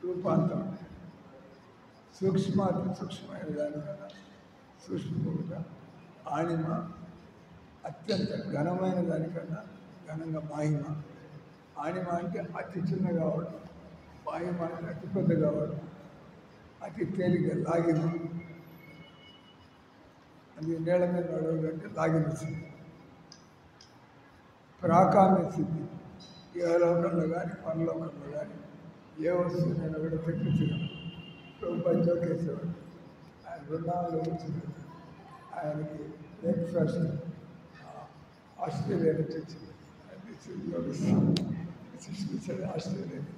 రూపాంతరం సూక్ష్మాతి సూక్ష్మమైన దానికన్నా సూక్ష్మంగా ఆణిమ అత్యంత ఘనమైన దానికన్నా ఘనంగా మాహిమ. ఆణిమ అంటే అతి చిన్నగా అవడం, మాహిమ అంటే అతి పెద్ద కావడం, అతి తేలిక లాగిన. అది నీళ్ళ మీద నడవాలంటే లాగిన సిద్ధి. ప్రాకామ్య సిద్ధి ఏ లోకంలో కానీ పరలోకంలో కానీ ఏ వస్తువునైనా కూడా తెప్పించగలరు. ప్రభుత్వం జోకేసేవాడు. ఆయన బృందావనంలో వచ్చినాడు. ఆయనకి బ్రేక్ఫాస్ట్ ఆస్ట్రేలియా నుంచి వచ్చింది. శిష్యులు ఆస్ట్రేలియా నుంచి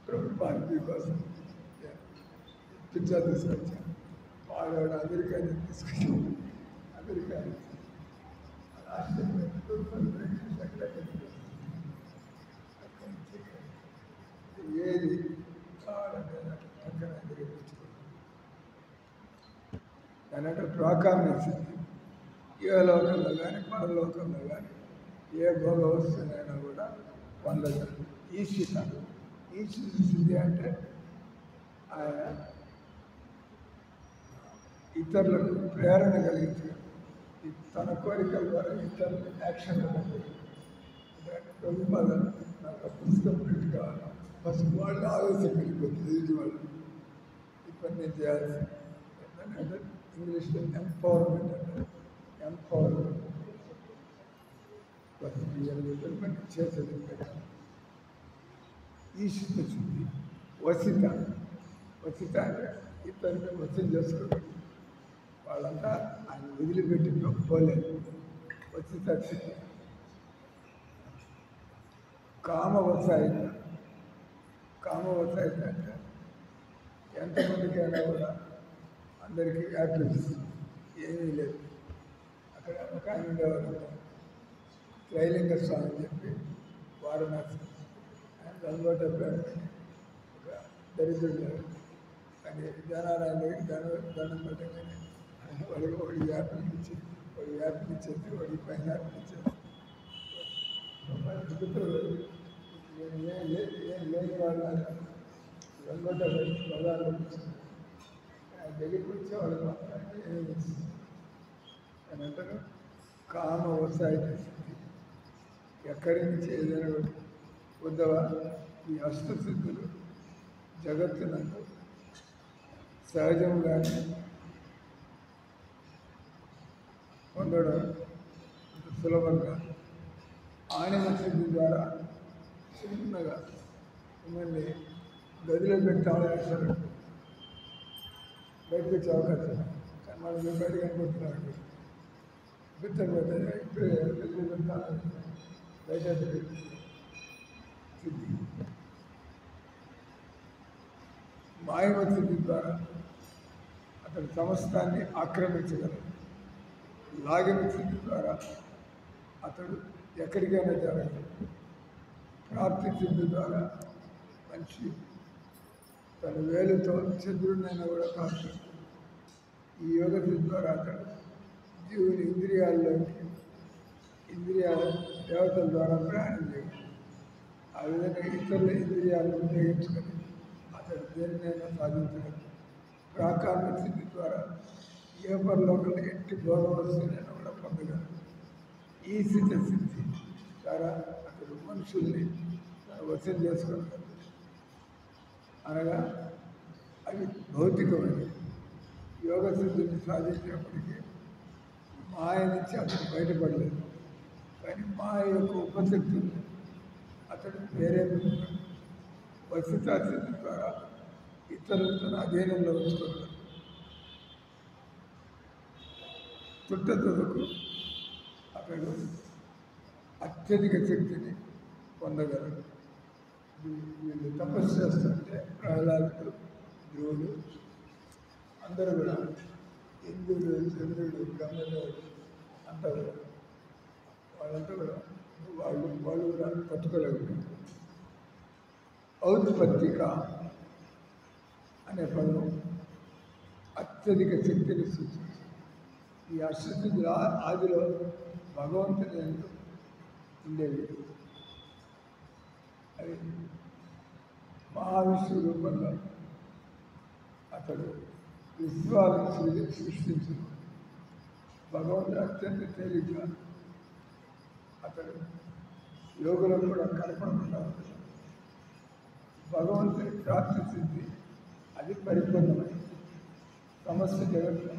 ప్రభుత్వానికి కోసం పిజ్జా తీసుకొచ్చాను. వాడు అమెరికా నుంచి తీసుకొచ్చాను. అమెరికా నుంచి ఆస్ట్రేలియా ఏది కావాలంటే పక్కన ఎదురుపించుకోండి. దానంటే ప్రాకామ్య సిద్ధి. ఏ లోకంలో కానీ పరలోకంలో కానీ ఏ భోగ వస్తువునైనా కూడా పొందగలరు. ఈశ్వర సిద్ధి అంటే ఆయన ఇతరులకు ప్రేరణ కలిగించగలరు. తన కోరికల ద్వారా ఇతరులు యాక్షన్లో ప్రభుపాద నాకు పుస్తకం ప్రింట్ కావాలి. ఫస్ట్ వాళ్ళు ఆలోచన కలిగిపోతుంది. ఇది వాళ్ళు ఈ పని నేను చేయాల్సి అంటే ఇంగ్లీష్లో ఎంపవర్మెంట్ అంటారు. ఎంపవర్మెంట్ పని చేసేది. ఈ శుద్ధి శుద్ధి వసిత అంటే ఇతరుని వసం చేసుకోవాలి. వాళ్ళంతా ఆయన వదిలిపెట్టి పోలేదు. వసిత స్థితి. కామవసాయిత అంటే ఎంతమందికైనా కూడా అందరికీ యాపిల్స్ ఏమీ లేదు. అక్కడ ఒక ఆయన ఉండేవారు త్రైలింగ స్వామి చెప్పి వారణాసి ఆయన గంగోట ఒక దరిద్రుడు కానీ జ్ఞానారాయణకి దండం పెట్టగానే వాడికి ఒకటి యాపిల్ ఇచ్చి వాడి యాపిల్ ఇచ్చేది వాడి పైన యాపిల్ ఇచ్చేది ఏం లేని వాళ్ళ వెంగొట్ట బజార్లో దగ్గరికి వచ్చేవాళ్ళు అని అంటారు కామ వ్యవసాయ స్థితి ఎక్కడి నుంచి ఏదైనా ఉద్దవా ఈ అష్టసిద్ధులు జగత్తునందు సహజంగానే పొందడం సులభంగా ఆనమ సిద్ధి ద్వారా చిన్నగా మిమ్మల్ని గదిలో పెట్టాలని అసలు బయటకు వచ్చే అవకాశం కానీ మనం మేము బయట కనుకుంటున్నామండి గుర్తుపోతే ఇప్పుడే గదిలో పెట్టాలని బయట సిద్ధి మాయవ సిద్ధి ద్వారా అతడు సమస్తాన్ని ఆక్రమించగలడు లాగిన సిద్ధి ద్వారా అతడు ఎక్కడికైనా జరగదు ప్రాప్తి సిద్ధి ద్వారా మనిషి తన వేలుతో చంద్రుడినైనా కూడా కాస్తాడు ఈ యోగ సిద్ధి ద్వారా అతడు జీవుని ఇంద్రియాల దేవతల ద్వారా ప్రయాణం చేయగలడు ఆ విధంగా ఇతరుల ఇంద్రియాలను ఉపయోగించుకొని అతడు దేనినైనా సాధించగలడు ప్రాకారణ సిద్ధి ద్వారా ఏ పరలోకంలో ఎట్టి భోగ వస్తువునైనా కూడా పొందగలడు ఈ సిద్ధి ద్వారా అతడు మనుషుల్ని వసూలు చేసుకోగలడు అనగా అవి భౌతికమైనవి యోగ సిద్ధిని సాధించినప్పటికీ మాయ నుంచి అతడు బయటపడలేదు కానీ మాయ యొక్క ఉపశక్తి అతడు వేరే వసతా సిద్ధి ద్వారా ఇతరులతో అధీనంలో ఉంచుకోగలడు తుట్టతుదకు అతడు అత్యధిక శక్తిని పొందగలడు వీళ్ళు తపస్సు చేస్తుంటే ప్రహ్లాదుడు ధ్రువుడు అందరూ కూడా ఇంద్రుడు చంద్రుడు బ్రహ్మదేవుడు అంటారు వాళ్ళంతా కూడా వాళ్ళు కూడా తట్టుకోలేకపోయారు ఔత్పత్తిక అనే పదం అత్యధిక శక్తిని సూచిస్తుంది ఈ అష్టసిద్ధుల ఆదిలో భగవంతుని ఎందు ఉండేవి అది మహావిష్ణు రూపంలో అతడు విశ్వాలను సృష్టించు భగవంతుడు అత్యంత తేలిగ్గా అతడు యోగులకు కూడా కనపడకుండా భగవంతుని ప్రాప్తి సిద్ధి అది పరిపూర్ణమైంది సమస్త జగత్తు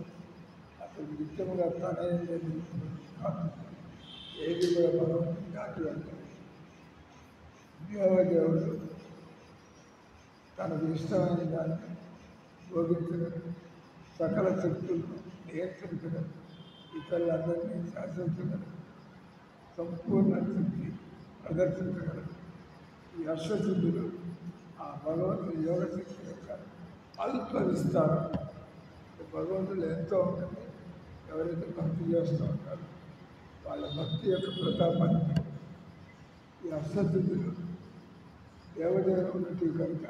అతడు నిత్యముగా తనైంది ఏది కూడా భగవంతుని దాటి అంటారు దేవదేవుడు తనకు ఇష్టమైన దాన్ని భోగించడం సకల శక్తులను నియంత్రించడం ఇతరులందరినీ శాసించగలరు సంపూర్ణ శక్తి ప్రదర్శించగలరు ఈ అశ్వసిద్ధులు ఆ భగవంతుని యోగ శక్తి యొక్క అల్ప విస్తారం భగవంతుడు ఎంతో ఉంటుంది ఎవరైతే భక్తి చేస్తూ ఉంటారో వాళ్ళ భక్తి యొక్క ప్రతాపాన్ని ఈ అష్టసిద్ధులు దేవదేవులు ఉన్నట్టు కనుక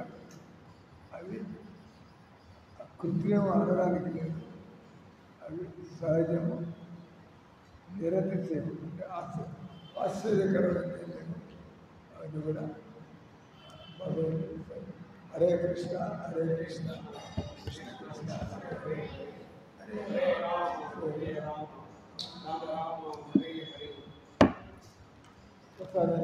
అవి కృత్రిమం అనడానికి లేదు అవి సహజము నిరతిశయం అంటే ఆశ్చర్యకరమైన లేవు అది కూడా భగవంతుడు హరే కృష్ణ కృష్ణ కృష్ణ హరే హరే హరే